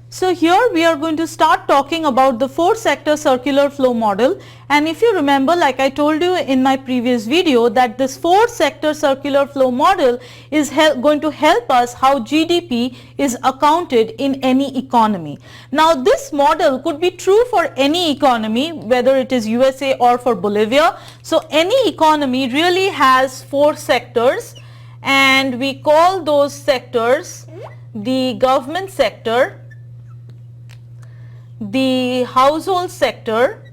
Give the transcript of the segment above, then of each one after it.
So here we are going to start talking about the 4-sector circular flow model, and if you remember, like I told you in my previous video, that this 4-sector circular flow model is going to help us how GDP is accounted in any economy. Now this model could be true for any economy, whether it is USA or for Bolivia. So any economy really has 4 sectors, and we call those sectors the government sector, the household sector,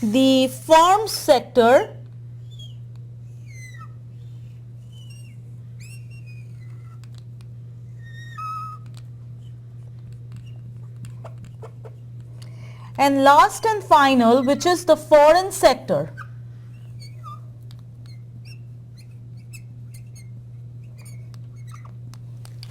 the farm sector, and last and final, which is the foreign sector.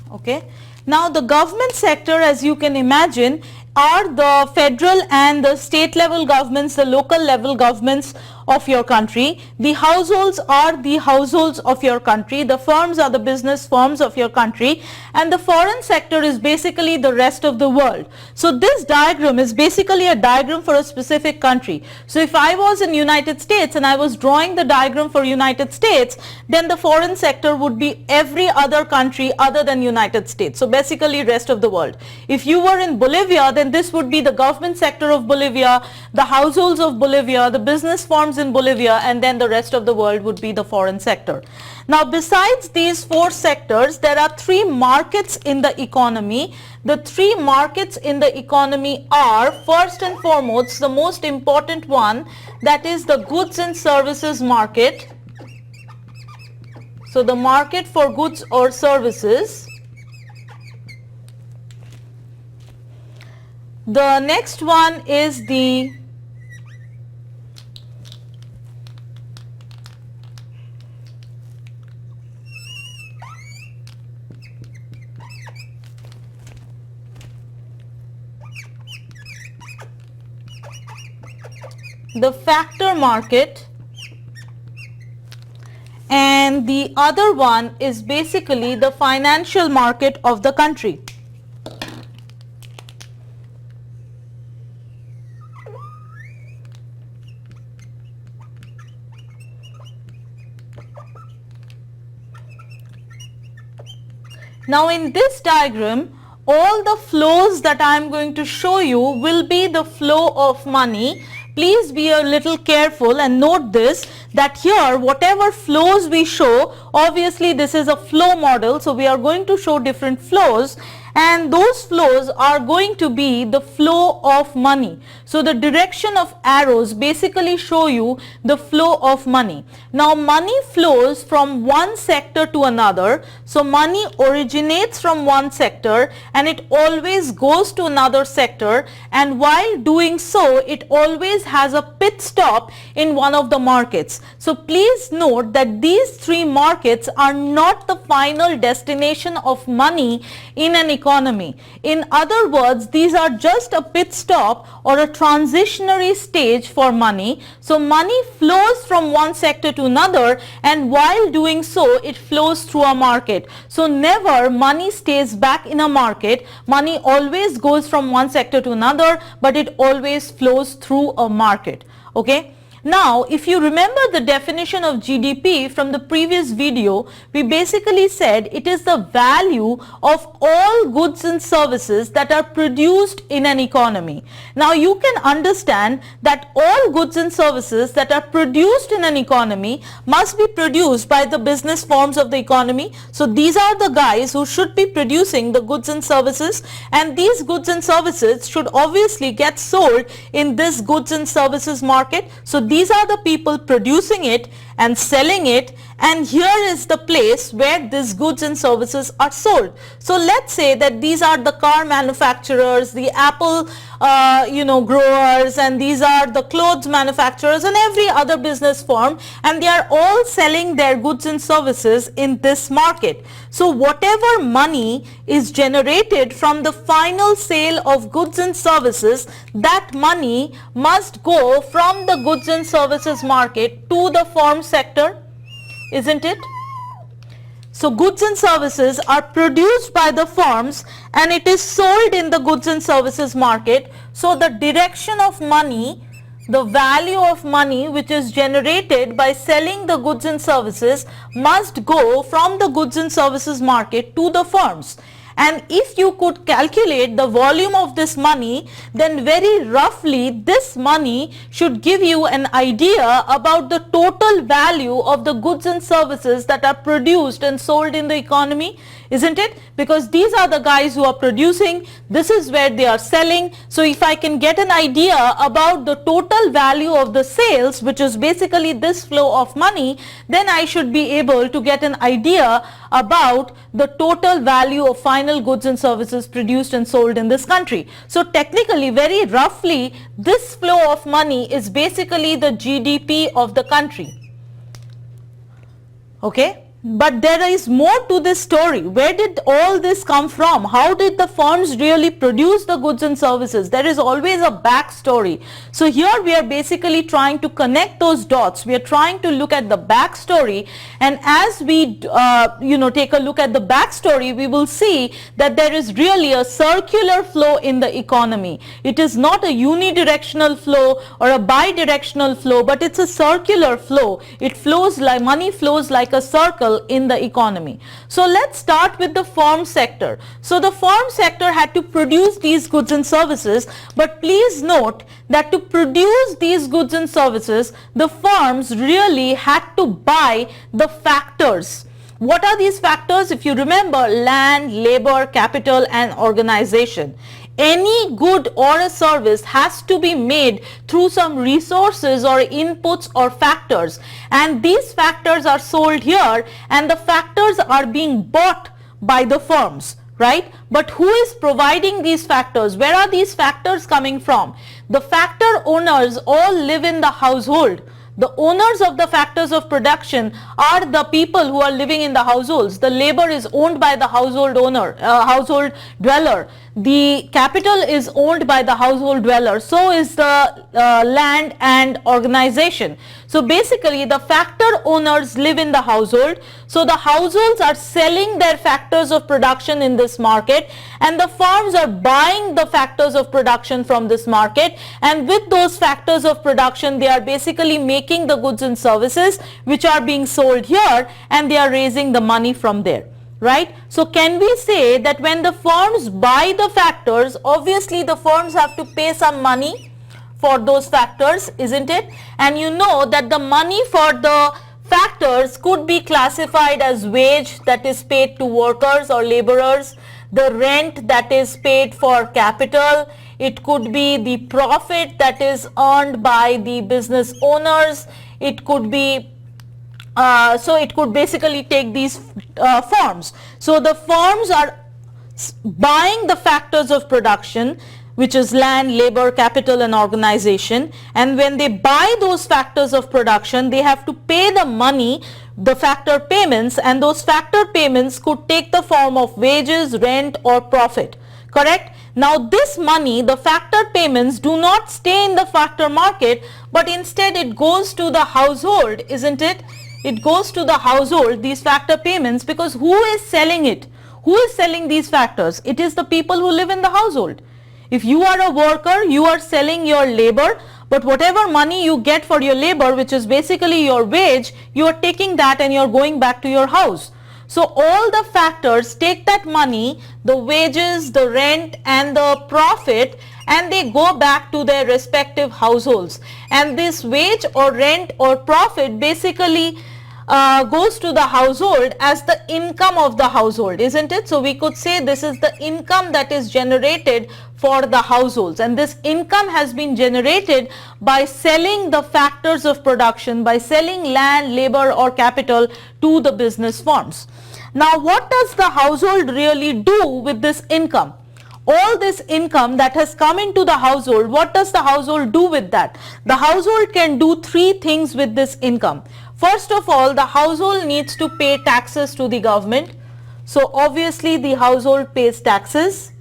Okay. Now the government sector, as you can imagine, are the federal and the state level governments, the local level governments of your country. The households are the households of your country. The firms are the business firms of your country, and the foreign sector is basically the rest of the world. So this diagram is basically a diagram for a specific country. So if I was in United States and I was drawing the diagram for United States, then the foreign sector would be every other country other than United States. So basically rest of the world. If you were in Bolivia, then this would be the government sector of Bolivia, the households of Bolivia, the business firms in Bolivia, and then the rest of the world would be the foreign sector. Now besides these 4 sectors, there are 3 markets in the economy. The 3 markets in the economy are, first and foremost, the most important one, that is the goods and services market. So the market for goods or services. The next one is the factor market, and the other one is basically the financial market of the country. Now in this diagram, all the flows that I am going to show you will be the flow of money. Please be a little careful and note this, that here whatever flows we show, obviously this is a flow model, so we are going to show different flows, and those flows are going to be the flow of money. So the direction of arrows basically show you the flow of money. Now money flows from one sector to another. So money originates from one sector and it always goes to another sector, and while doing so it always has a pit stop in one of the markets. So please note that these 3 markets are not the final destination of money in an economy. In other words, these are just a pit stop or a transitionary stage for money. So money flows from one sector to another, and while doing so it flows through a market. So never money stays back in a market. Money always goes from one sector to another, but it always flows through a market. Okay. Now, if you remember the definition of GDP from the previous video, we basically said it is the value of all goods and services that are produced in an economy. Now, you can understand that all goods and services that are produced in an economy must be produced by the business forms of the economy. So, these are the guys who should be producing the goods and services, and these goods and services should obviously get sold in this goods and services market. So, these are the people producing it and selling it, and here is the place where these goods and services are sold. So let's say that these are the car manufacturers, the apple growers, and these are the clothes manufacturers and every other business firm, and they are all selling their goods and services in this market. So whatever money is generated from the final sale of goods and services, that money must go from the goods and services market to the firm sector, isn't it? So goods and services are produced by the firms and it is sold in the goods and services market. So the direction of money, the value of money which is generated by selling the goods and services must go from the goods and services market to the firms. And if you could calculate the volume of this money, then very roughly this money should give you an idea about the total value of the goods and services that are produced and sold in the economy, isn't it? Because these are the guys who are producing, this is where they are selling. So if I can get an idea about the total value of the sales, which is basically this flow of money, then I should be able to get an idea about the total value of final goods and services produced and sold in this country. So technically, very roughly, this flow of money is basically the GDP of the country. Okay? But there is more to this story. Where did all this come from? How did the firms really produce the goods and services? There is always a backstory. So here we are basically trying to connect those dots. We are trying to look at the backstory, and as we take a look at the backstory, we will see that there is really a circular flow in the economy. It is not a unidirectional flow or a bidirectional flow, but it's a circular flow. It flows like money flows like a circle in the economy. So let's start with the firm sector. So the firm sector had to produce these goods and services, but please note that to produce these goods and services, the firms really had to buy the factors. What are these factors? If you remember, land, labor, capital and organization. Any good or a service has to be made through some resources or inputs or factors, and these factors are sold here and the factors are being bought by the firms, right? But who is providing these factors? Where are these factors coming from? The factor owners all live in the household. The owners of the factors of production are the people who are living in the households. The labor is owned by the household owner, household dweller. The capital is owned by the household dweller. So is the land and organization. So basically the factor owners live in the household. So the households are selling their factors of production in this market, and the firms are buying the factors of production from this market, and with those factors of production they are basically making the goods and services which are being sold here, and they are raising the money from there. Right? So can we say that when the firms buy the factors, obviously the firms have to pay some money for those factors, isn't it? And you know that the money for the factors could be classified as wage that is paid to workers or laborers, the rent that is paid for capital, it could be the profit that is earned by the business owners, it could be so it could basically take these forms. So the firms are buying the factors of production, which is land, labor, capital and organization, and when they buy those factors of production, they have to pay the money, the factor payments, and those factor payments could take the form of wages, rent or profit. Correct? Now this money, the factor payments, do not stay in the factor market, but instead it goes to the household, isn't it? It goes to the household, these factor payments, because who is selling it? Who is selling these factors? It is the people who live in the household. If you are a worker, you are selling your labor, but whatever money you get for your labor, which is basically your wage, you are taking that and you are going back to your house. So all the factors take that money, the wages, the rent and the profit, and they go back to their respective households. And this wage or rent or profit basically goes to the household as the income of the household, isn't it? So we could say this is the income that is generated for the households, and this income has been generated by selling the factors of production, by selling land, labor or capital to the business firms. Now what does the household really do with this income? All this income that has come into the household, what does the household do with that? The household can do three things with this income. First of all, the household needs to pay taxes to the government. So obviously the household pays taxes.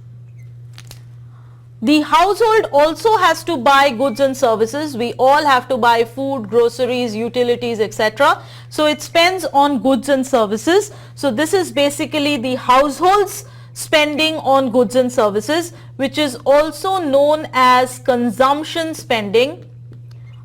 The household also has to buy goods and services. We all have to buy food, groceries, utilities, etc. So it spends on goods and services. So this is basically the household's spending on goods and services, which is also known as consumption spending.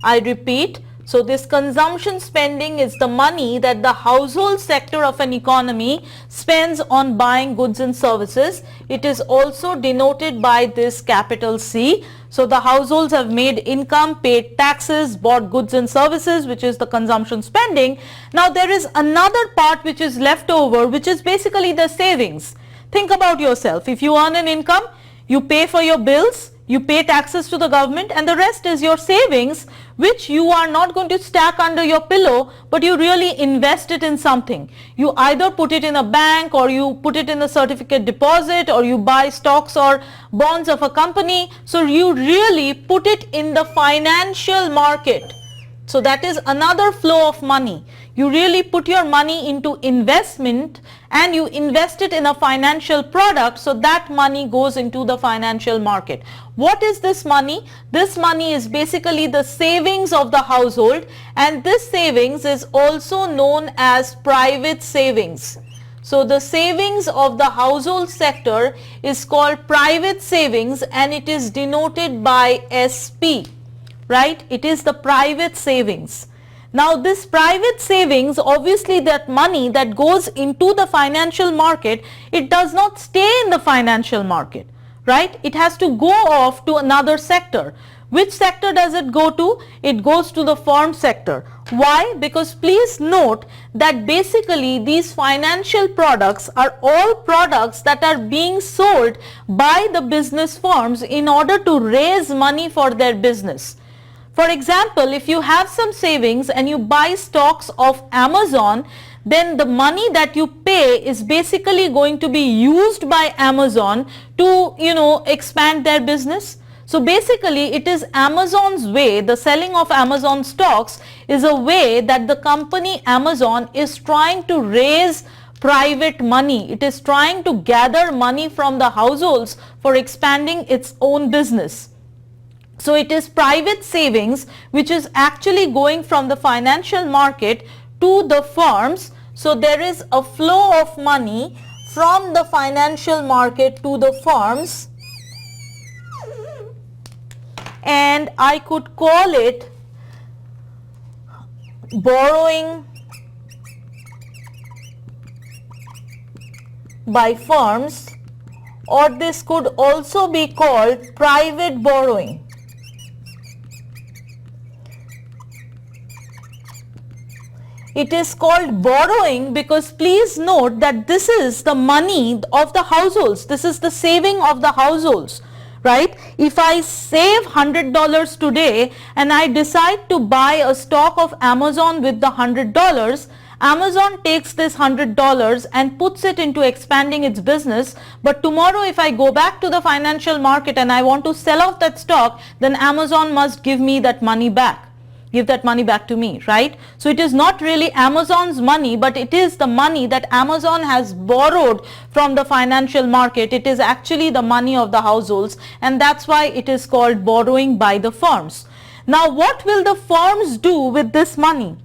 I repeat, so this consumption spending is the money that the household sector of an economy spends on buying goods and services. It is also denoted by this capital C. So the households have made income, paid taxes, bought goods and services, which is the consumption spending. Now there is another part which is left over, which is basically the savings. Think about yourself. If you earn an income, you pay for your bills, you pay taxes to the government, and the rest is your savings, which you are not going to stack under your pillow, but you really invest it in something. You either put it in a bank, or you put it in a certificate deposit, or you buy stocks or bonds of a company. So you really put it in the financial market. So that is another flow of money. You really put your money into investment and you invest it in a financial product, so that money goes into the financial market. What is this money? This money is basically the savings of the household, and this savings is also known as private savings. So the savings of the household sector is called private savings, and it is denoted by SP, right? It is the private savings. Now this private savings, obviously that money that goes into the financial market, it does not stay in the financial market, right? It has to go off to another sector. Which sector does it go to? It goes to the firm sector. Why? Because please note that basically these financial products are all products that are being sold by the business firms in order to raise money for their business. For example, if you have some savings and you buy stocks of Amazon, then the money that you pay is basically going to be used by Amazon to, expand their business. So basically it is Amazon's way, the selling of Amazon stocks is a way that the company Amazon is trying to raise private money. It is trying to gather money from the households for expanding its own business. So it is private savings which is actually going from the financial market to the firms. So there is a flow of money from the financial market to the firms, and I could call it borrowing by firms, or this could also be called private borrowing. It is called borrowing because please note that this is the money of the households. This is the saving of the households, right? If I save $100 today and I decide to buy a stock of Amazon with the $100, Amazon takes this $100 and puts it into expanding its business. But tomorrow if I go back to the financial market and I want to sell off that stock, then Amazon must give me that money back. Give that money back to me, right? So it is not really Amazon's money, but it is the money that Amazon has borrowed from the financial market. It is actually the money of the households, and that's why it is called borrowing by the firms. Now what will the firms do with this money?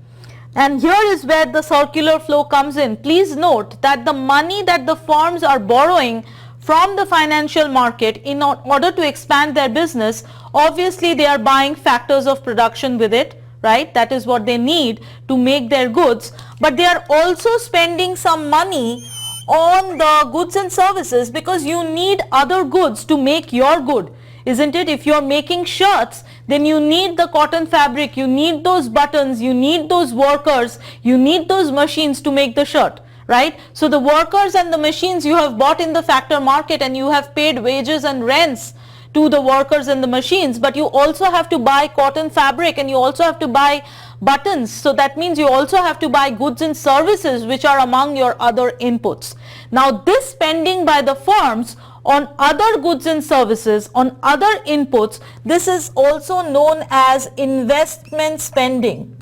And here is where the circular flow comes in. Please note that the money that the firms are borrowing from the financial market in order to expand their business, obviously they are buying factors of production with it, right? That is what they need to make their goods, but they are also spending some money on the goods and services because you need other goods to make your good, isn't it? If you're making shirts, then you need the cotton fabric, you need those buttons, you need those workers, you need those machines to make the shirt, right? So the workers and the machines you have bought in the factor market, and you have paid wages and rents to the workers and the machines, but you also have to buy cotton fabric and you also have to buy buttons. So that means you also have to buy goods and services, which are among your other inputs. Now this spending by the firms on other goods and services, on other inputs, this is also known as investment spending.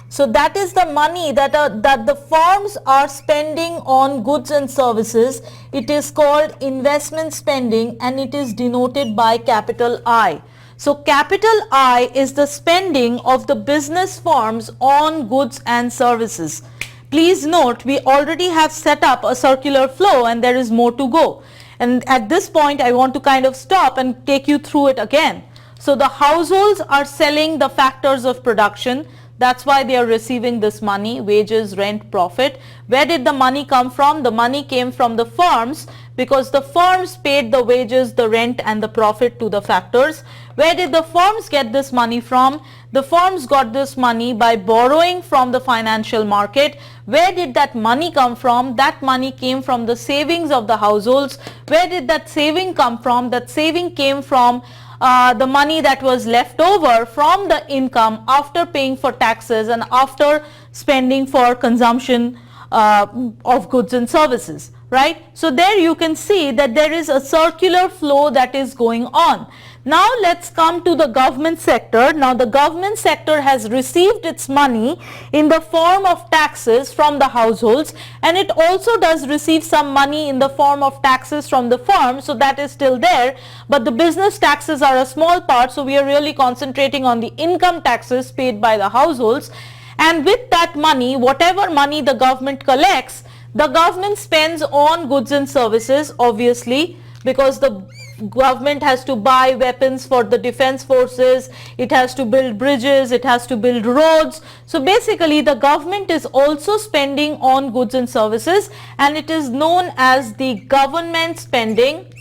So that is the money that the firms are spending on goods and services. It is called investment spending and it is denoted by capital I. So capital I is the spending of the business firms on goods and services. Please note, we already have set up a circular flow and there is more to go. And at this point I want to kind of stop and take you through it again. So the households are selling the factors of production. That's why they are receiving this money, wages, rent, profit. Where did the money come from? The money came from the firms because the firms paid the wages, the rent and the profit to the factors. Where did the firms get this money from? The firms got this money by borrowing from the financial market. Where did that money come from? That money came from the savings of the households. Where did that saving come from? That saving came from the money that was left over from the income after paying for taxes and after spending for consumption of goods and services, right? So there you can see that there is a circular flow that is going on. Now let's come to the government sector. Now the government sector has received its money in the form of taxes from the households, and it also does receive some money in the form of taxes from the firms, so that is still there, but the business taxes are a small part, so we are really concentrating on the income taxes paid by the households. And with that money, whatever money the government collects, the government spends on goods and services, obviously, because the government has to buy weapons for the defense forces, it has to build bridges, it has to build roads. So basically the government is also spending on goods and services, and it is known as the government spending.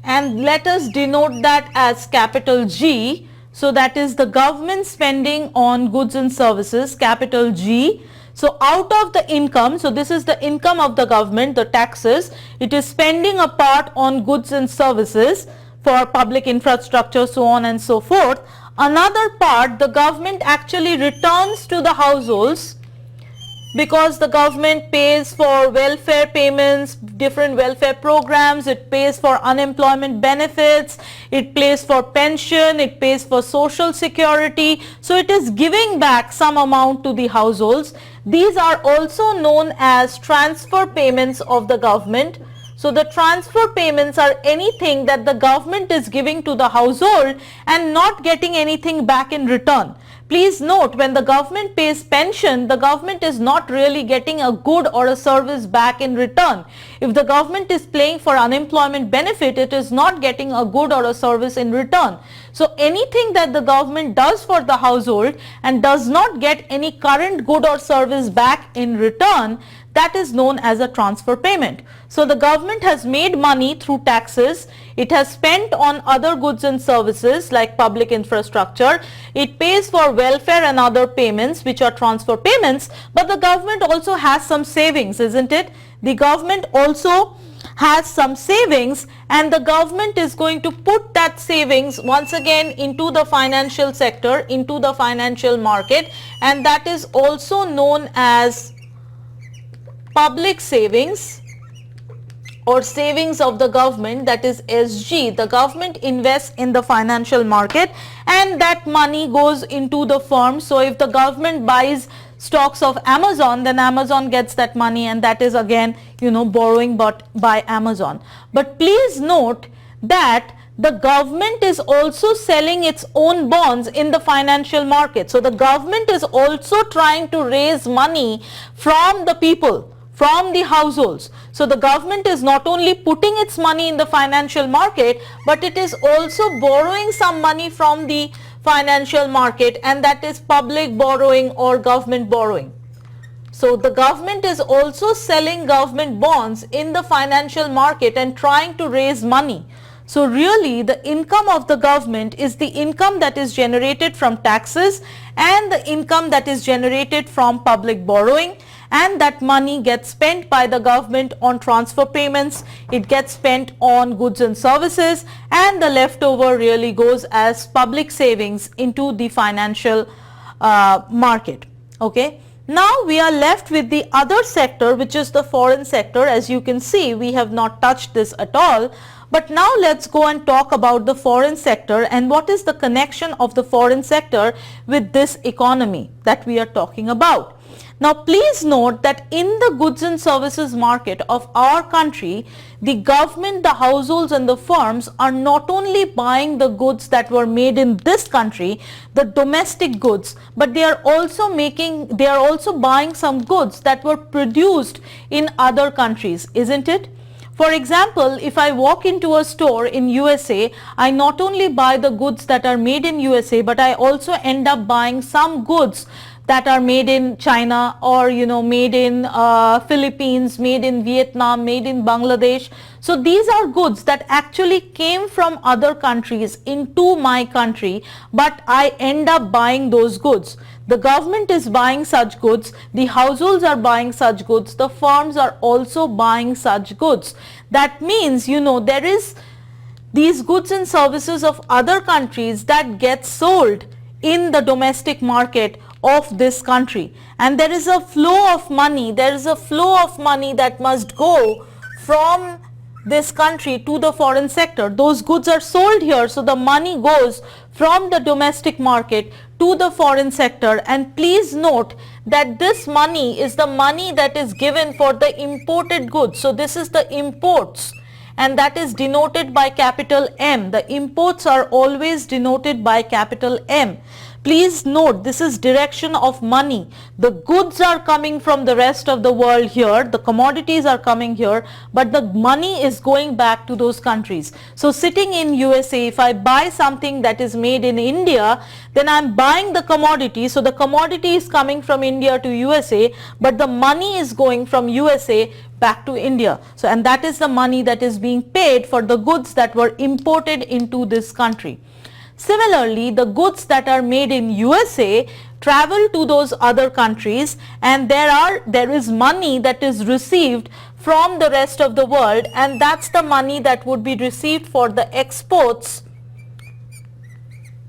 And let us denote that as capital G. So that is the government spending on goods and services, capital G. So out of the income, so this is the income of the government, the taxes, it is spending a part on goods and services for public infrastructure, so on and so forth. Another part the government actually returns to the households, because the government pays for welfare payments, different welfare programs, it pays for unemployment benefits, it pays for pension, it pays for social security. So it is giving back some amount to the households. These are also known as transfer payments of the government. So the transfer payments are anything that the government is giving to the household and not getting anything back in return. Please note, when the government pays pension, the government is not really getting a good or a service back in return. If the government is paying for unemployment benefit, it is not getting a good or a service in return. So anything that the government does for the household and does not get any current good or service back in return, that is known as a transfer payment. So the government has made money through taxes, it has spent on other goods and services like public infrastructure, it pays for welfare and other payments which are transfer payments, but the government also has some savings, isn't it? The government also has some savings, and the government is going to put that savings once again into the financial sector, into the financial market, and that is also known as public savings or savings of the government, that is SG. The government invests in the financial market and that money goes into the firm. So if the government buys stocks of Amazon, then Amazon gets that money, and that is again, borrowing by Amazon. But please note that the government is also selling its own bonds in the financial market. So the government is also trying to raise money from the people, from the households. So the government is not only putting its money in the financial market, but it is also borrowing some money from the financial market, and that is public borrowing or government borrowing. So the government is also selling government bonds in the financial market and trying to raise money. So really the income of the government is the income that is generated from taxes and the income that is generated from public borrowing, and that money gets spent by the government on transfer payments, it gets spent on goods and services, and the leftover really goes as public savings into the financial market. Okay. Now we are left with the other sector, which is the foreign sector. As you can see, we have not touched this at all, But now let's go and talk about the foreign sector and what is the connection of the foreign sector with this economy that we are talking about. Now please note that in the goods and services market of our country, the government, the households and the firms are not only buying the goods that were made in this country, the domestic goods, but they are also buying some goods that were produced in other countries, isn't it? For example, if I walk into a store in USA, I not only buy the goods that are made in USA, but I also end up buying some goods that are made in China or made in Philippines, made in Vietnam, made in Bangladesh. So these are goods that actually came from other countries into my country, but I end up buying those goods. The government is buying such goods, the households are buying such goods, the firms are also buying such goods. That means, there is these goods and services of other countries that get sold in the domestic market of this country, and there is a flow of money, that must go from this country to the foreign sector. Those goods are sold here, so the money goes from the domestic market to the foreign sector. And please note that this money is the money that is given for the imported goods. So this is the imports, and that is denoted by capital M. The imports are always denoted by capital M. Please note, this is direction of money. The goods are coming from the rest of the world here, the commodities are coming here, but the money is going back to those countries. So sitting in USA, if I buy something that is made in India, then I'm buying the commodity. So the commodity is coming from India to USA, but the money is going from USA back to India. So, and that is the money that is being paid for the goods that were imported into this country. Similarly, the goods that are made in USA travel to those other countries, and there is money that is received from the rest of the world, and that's the money that would be received for the exports,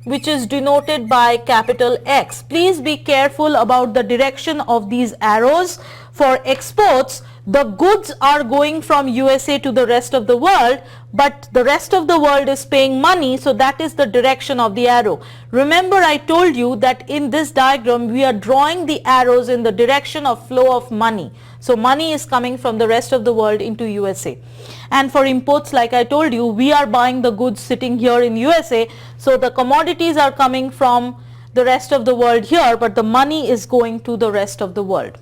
which is denoted by capital X. Please be careful about the direction of these arrows. For exports, the goods are going from USA to the rest of the world, but the rest of the world is paying money, so that is the direction of the arrow. Remember, I told you that in this diagram we are drawing the arrows in the direction of flow of money. So money is coming from the rest of the world into USA. And for imports, like I told you, we are buying the goods sitting here in USA, so the commodities are coming from the rest of the world here, but the money is going to the rest of the world.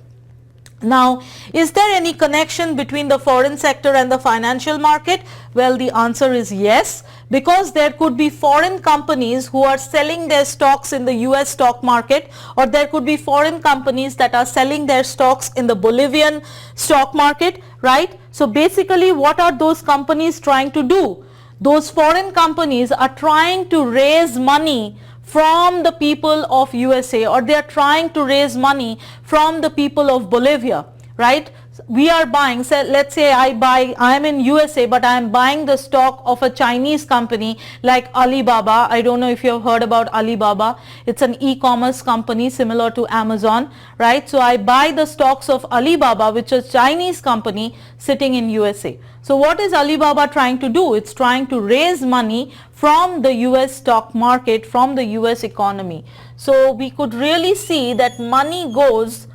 Now, is there any connection between the foreign sector and the financial market? Well, the answer is yes, because there could be foreign companies who are selling their stocks in the US stock market, or there could be foreign companies that are selling their stocks in the Bolivian stock market, right? So basically, what are those companies trying to do? Those foreign companies are trying to raise money from the people of USA, or they are trying to raise money from the people of Bolivia, right? We are buying, so let's say I am in USA, but I am buying the stock of a Chinese company like Alibaba. I don't know if you have heard about Alibaba. It's an e-commerce company similar to Amazon, right? So I buy the stocks of Alibaba, which is a Chinese company sitting in USA. So what is Alibaba trying to do? It's trying to raise money from the US stock market, from the US economy. So we could really see that money goes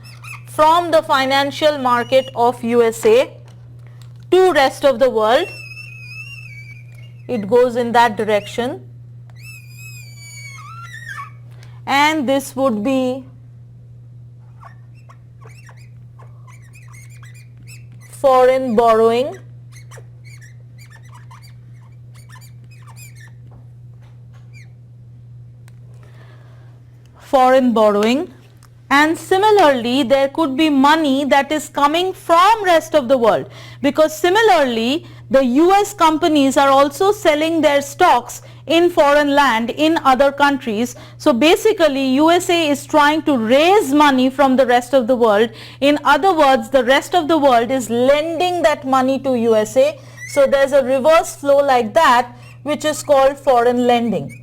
from the financial market of USA to rest of the world. It goes in that direction, and this would be foreign borrowing. Foreign borrowing. And similarly, there could be money that is coming from rest of the world, because similarly the US companies are also selling their stocks in foreign land in other countries. So basically USA is trying to raise money from the rest of the world. In other words, the rest of the world is lending that money to USA. So there's a reverse flow like that, which is called foreign lending.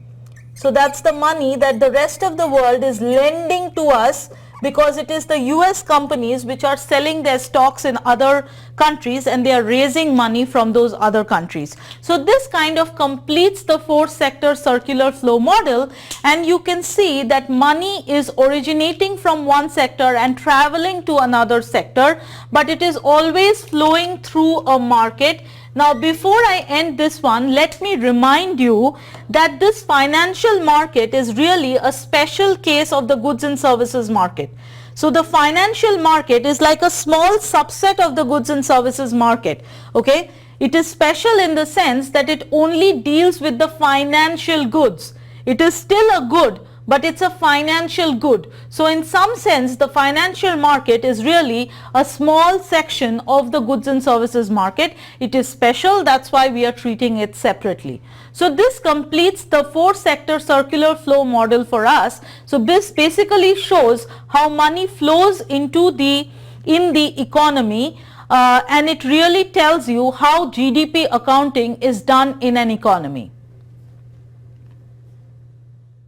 So that's the money that the rest of the world is lending to us because it is the US companies which are selling their stocks in other countries and they are raising money from those other countries. So this kind of completes the four sector circular flow model, and you can see that money is originating from one sector and traveling to another sector, but it is always flowing through a market. Now before I end this one, let me remind you that this financial market is really a special case of the goods and services market. So the financial market is like a small subset of the goods and services market, okay? It is special in the sense that it only deals with the financial goods. It is still a good, but it's a financial good. So in some sense, the financial market is really a small section of the goods and services market. It is special, that's why we are treating it separately. So this completes the four sector circular flow model for us. So this basically shows how money flows into in the economy, and it really tells you how GDP accounting is done in an economy.